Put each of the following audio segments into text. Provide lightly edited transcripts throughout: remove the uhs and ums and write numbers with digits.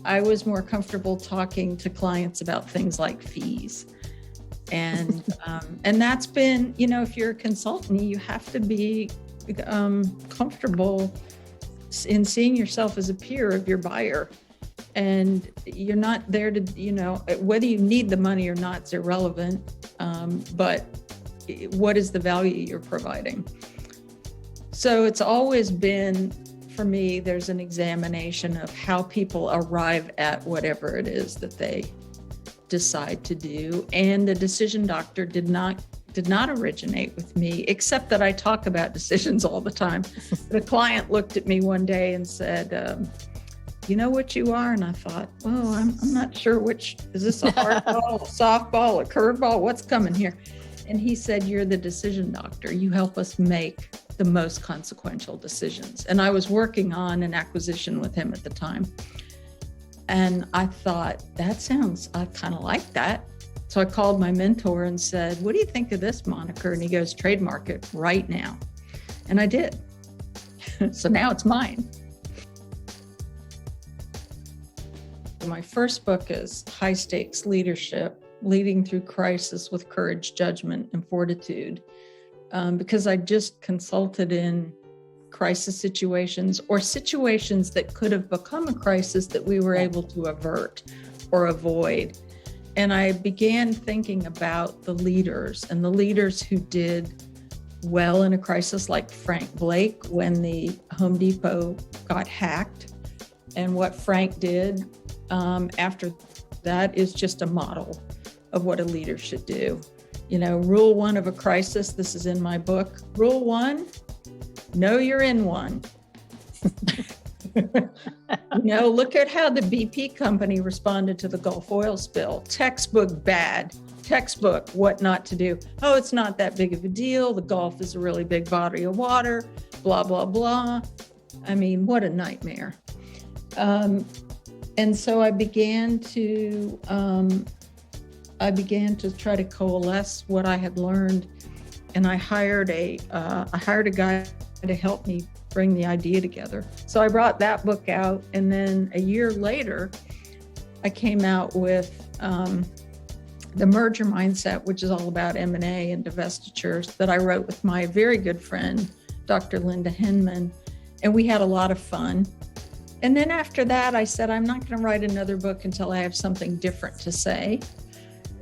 I was more comfortable talking to clients about things like fees. And that's been, if you're a consultant, you have to be comfortable in seeing yourself as a peer of your buyer. And you're not there to, whether you need the money or not is irrelevant, but what is the value you're providing? So it's always been, for me, there's an examination of how people arrive at whatever it is that they decide to do. And the decision doctor did not originate with me, except that I talk about decisions all the time. The client looked at me one day and said, you know what you are? And I thought, oh, I'm not sure which, is this a hard ball, a softball, a curveball? What's coming here? And he said, you're the decision doctor. You help us make the most consequential decisions. And I was working on an acquisition with him at the time. And I thought, I kind of like that. So I called my mentor and said, what do you think of this moniker? And he goes, trademark it right now. And I did. So now it's mine. My first book is High Stakes Leadership, Leading Through Crisis with Courage, Judgment, and Fortitude, because I just consulted in crisis situations or situations that could have become a crisis that we were able to avert or avoid. And I began thinking about the leaders and the leaders who did well in a crisis, like Frank Blake when the Home Depot got hacked, and what Frank did after that is just a model of what a leader should do. Rule 1 of a crisis, this is in my book. Rule 1, know you're in one. Look at how the BP company responded to the Gulf oil spill. Textbook bad. Textbook what not to do. Oh, it's not that big of a deal. The Gulf is a really big body of water, blah, blah, blah. I mean, what a nightmare. And so I began to try to coalesce what I had learned, and I hired a guy to help me bring the idea together. So I brought that book out, and then a year later, I came out with the Merger Mindset, which is all about M&A and divestitures, that I wrote with my very good friend, Dr. Linda Hinman, and we had a lot of fun. And then after that, I said, I'm not going to write another book until I have something different to say.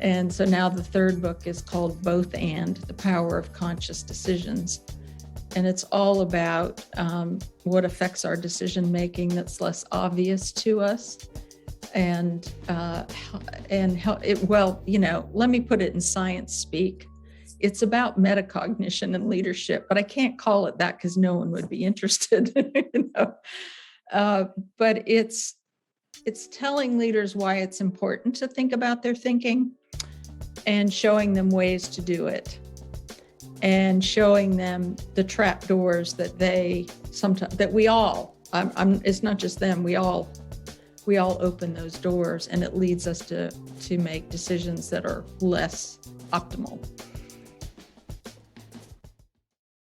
And so now the third book is called Both and, The Power of Conscious Decisions. And it's all about what affects our decision-making that's less obvious to us. And how it, let me put it in science speak. It's about metacognition and leadership, but I can't call it that because no one would be interested, But it's telling leaders why it's important to think about their thinking and showing them ways to do it and showing them the trap doors that we all, it's not just them, we all open those doors, and it leads us to make decisions that are less optimal.